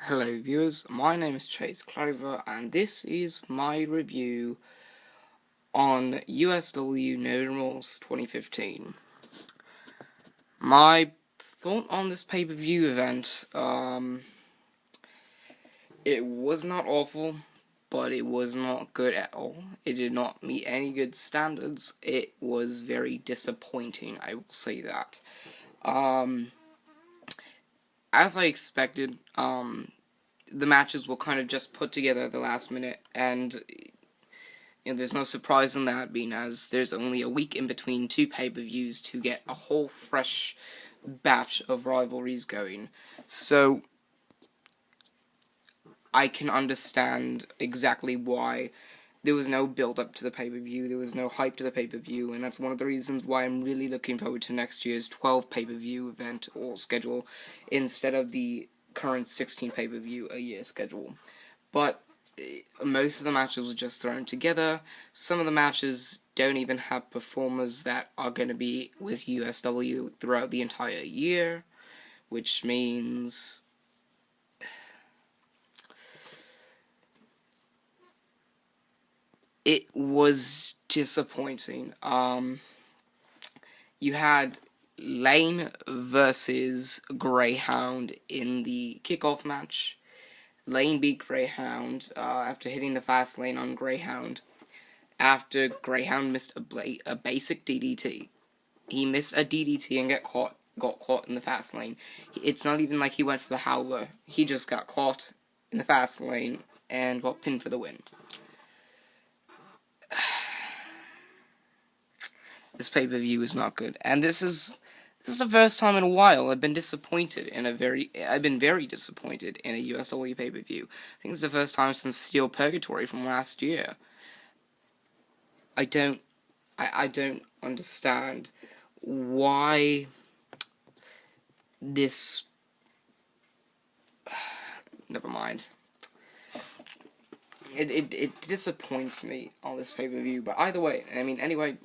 Hello viewers, my name is Chase Clover and this is my review on USW No Remorse 2015. My thought on this pay-per-view event, it was not awful, but it was not good at all. It did not meet any good standards. It was very disappointing, I will say that. As I expected, the matches were kind of just put together at the last minute, and there's no surprise in that, being as there's only a week in between two pay-per-views to get a whole fresh batch of rivalries going. So I can understand exactly why there was no build-up to the pay-per-view, there was no hype to the pay-per-view, and that's one of the reasons why I'm really looking forward to next year's 12 pay-per-view event or schedule instead of the current 16 pay-per-view a year schedule. But most of the matches were just thrown together. Some of the matches don't even have performers that are going to be with USW throughout the entire year, which means it was disappointing. You had Lane versus Greyhound in the kickoff match. Lane beat Greyhound after hitting the fast lane on Greyhound. After Greyhound missed a basic DDT. He missed a DDT and got caught in the fast lane. It's not even like he went for the howler. He just got caught in the fast lane and got pinned for the win. This pay-per-view is not good, and this is the first time in a while I've been very disappointed in a USW pay-per-view. I think it's the first time since Steel Purgatory from last year. I don't understand why this. Never mind. It disappoints me on this pay-per-view, but either way, anyway.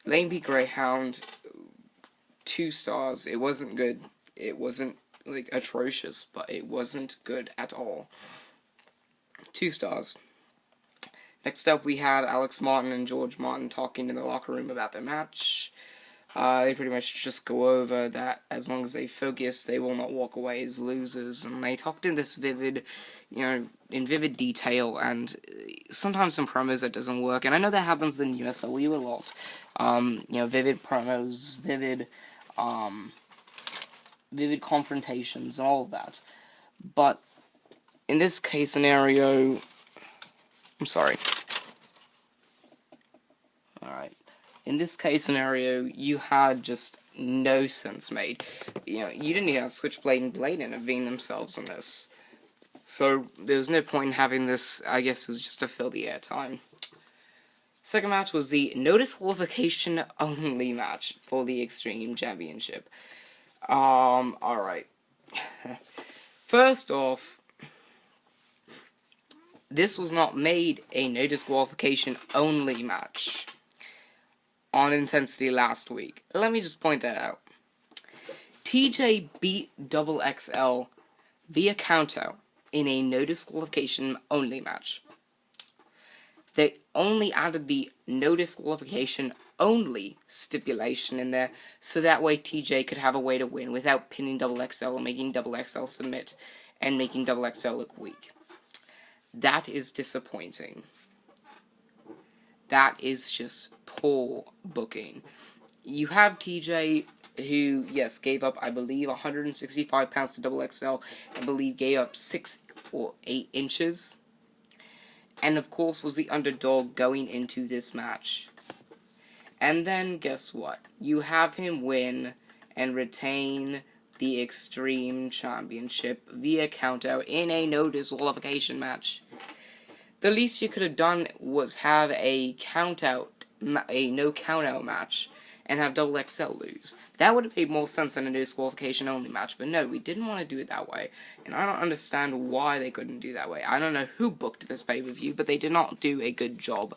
Lane beat Greyhound, 2 stars. It wasn't good. It wasn't, atrocious, but it wasn't good at all. 2 stars. Next up, we had Alex Martin and George Martin talking in the locker room about their match. They pretty much just go over that as long as they focus, they will not walk away as losers. And they talked in this vivid detail, and sometimes some promos that doesn't work. And I know that happens in USW a lot. Vivid promos, vivid confrontations, and all of that. But in this case scenario, I'm sorry. Alright. In this case scenario, you had just no sense made. You didn't even have Switchblade and Blade intervene themselves on this. So, there was no point in having this. I guess it was just to fill the airtime. Second match was the no disqualification only match for the Extreme Championship. Alright. First off, this was not made a no disqualification only match on Intensity last week. Let me just point that out. TJ beat Double XL via countout in a no disqualification only match. They only added the no disqualification only stipulation in there, so that way TJ could have a way to win without pinning Double XL or making Double XL submit and making Double XL look weak. That is disappointing. That is just poor booking. You have TJ, who, yes, gave up, I believe, 165 pounds to Double XL, I believe gave up 6 or 8 inches, and of course was the underdog going into this match. And then, guess what? You have him win and retain the Extreme Championship via countout in a no disqualification match. The least you could have done was have a no countout match, and have Double XL lose. That would have made more sense than a disqualification only match, but no, we didn't want to do it that way, and I don't understand why they couldn't do that way. I don't know who booked this pay-per-view, but they did not do a good job.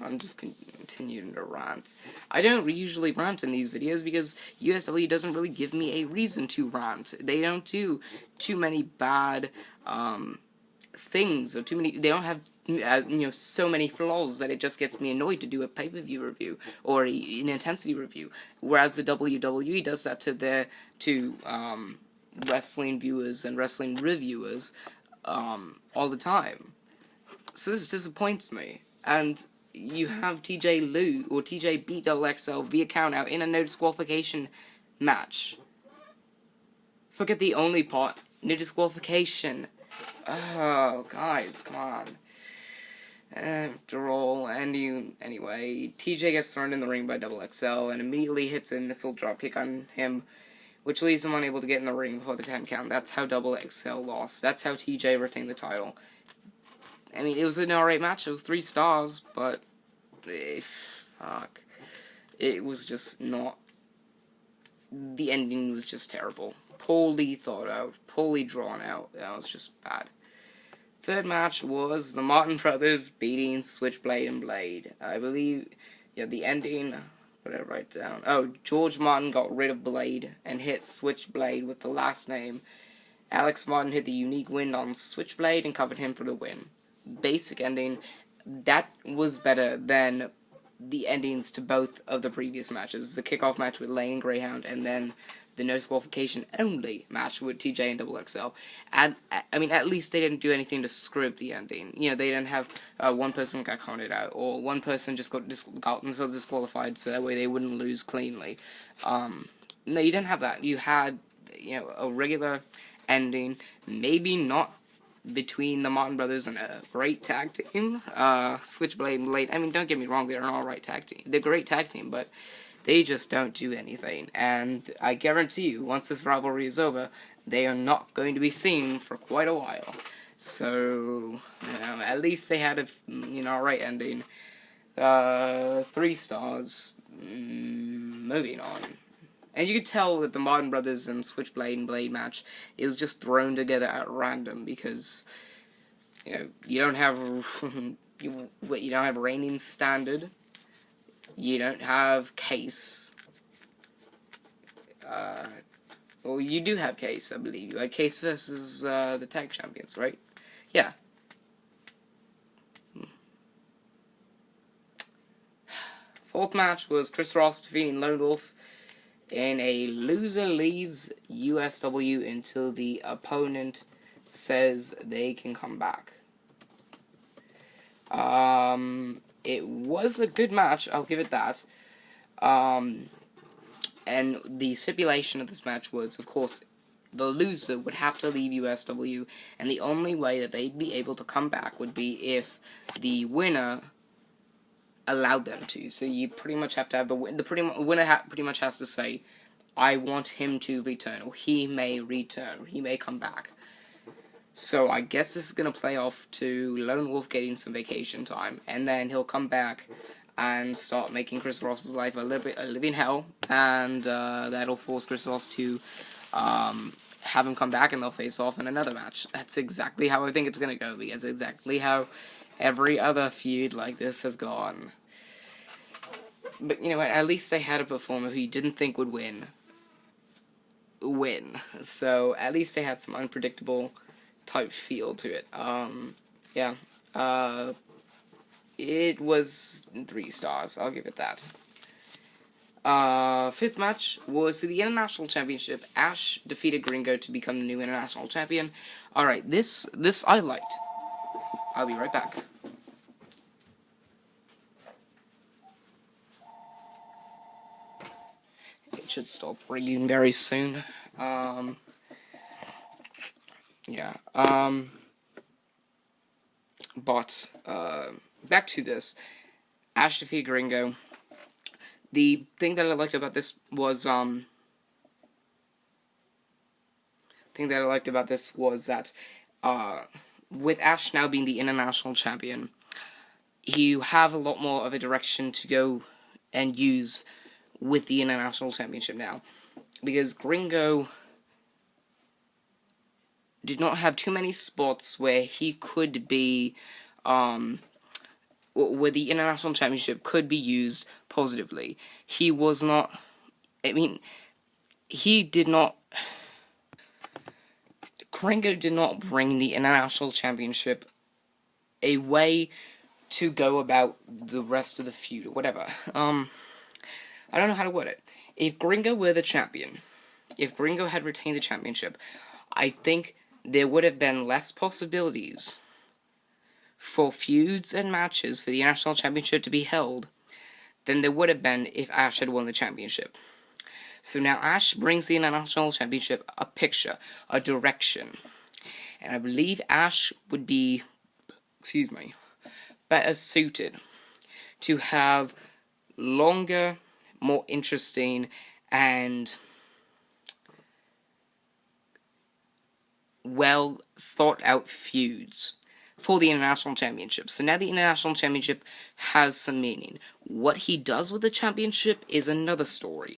I'm just continuing to rant. I don't usually rant in these videos because USW doesn't really give me a reason to rant. They don't do too many bad things, or too many. They don't have so many flaws that it just gets me annoyed to do a pay-per-view review or an intensity review. Whereas the WWE does that to wrestling viewers and wrestling reviewers all the time. So this disappoints me. And you have TJ beat XXL via countout in a no disqualification match. Forget the only part. No disqualification. Oh, guys, come on. After all, anyway, TJ gets thrown in the ring by XXL and immediately hits a missile dropkick on him, which leaves him unable to get in the ring before the 10 count. That's how XXL lost. That's how TJ retained the title. I mean, it was an alright match. It was 3 stars, but fuck. It was just not. The ending was just terrible. Poorly thought out, poorly drawn out. That was just bad. Third match was the Martin Brothers beating Switchblade and Blade. I believe, the ending. What did I write down? Oh, George Martin got rid of Blade and hit Switchblade with the last name. Alex Martin hit the unique wind on Switchblade and covered him for the win. Basic ending. That was better than the endings to both of the previous matches. The kickoff match with Lane and Greyhound, and then the no disqualification only match with TJ and XXL. And I mean, at least they didn't do anything to screw up the ending. They didn't have one person got counted out, or one person just got themselves disqualified, so that way they wouldn't lose cleanly. No, you didn't have that. You had a regular ending, maybe not between the Martin Brothers and a great tag team, Switchblade and Blade. I mean, don't get me wrong, they're an alright tag team. They're a great tag team, but they just don't do anything. And I guarantee you, once this rivalry is over, they are not going to be seen for quite a while. So, at least they had a, alright ending. 3 stars. Moving on. And you could tell that the Martin Brothers and Switchblade and Blade match, it was just thrown together at random because, you don't have you don't have reigning standard, you don't have Case. Well, you do have Case, I believe. You had Case versus the tag champions, right? Yeah. Fourth match was Chris Ross defeating Lone Wolf in a loser leaves USW until the opponent says they can come back. It was a good match, I'll give it that. And the stipulation of this match was, of course, the loser would have to leave USW, and the only way that they'd be able to come back would be if the winner allowed them to. So you pretty much have to have the winner pretty much has to say, I want him to return, or he may return, or he may come back. So I guess this is going to play off to Lone Wolf getting some vacation time, and then he'll come back and start making Chris Ross's life a living hell, and that'll force Chris Ross to have him come back, and they'll face off in another match. That's exactly how I think it's going to go, because exactly how every other feud like this has gone. But you know what, at least they had a performer who you didn't think would win. So at least they had some unpredictable type feel to it. It was 3 stars, I'll give it that. Fifth match was for the International Championship. Ash defeated Gringo to become the new International Champion. Alright, this I liked. I'll be right back. It should stop ringing very soon. But back to this. Ash defeated Gringo. The thing that I liked about this was, that, with Ash now being the International Champion, you have a lot more of a direction to go and use with the International Championship now. Because Gringo did not have too many spots where he could be, where the International Championship could be used positively. He was not. I mean, he did not. Gringo did not bring the International Championship a way to go about the rest of the feud or whatever. I don't know how to word it. If Gringo were the champion, if Gringo had retained the championship, I think there would have been less possibilities for feuds and matches for the National Championship to be held than there would have been if Ash had won the championship. So now Ash brings the International Championship a picture, a direction. And I believe Ash would be, better suited to have longer, more interesting, and well thought out feuds for the International Championship. So now the International Championship has some meaning. What he does with the championship is another story.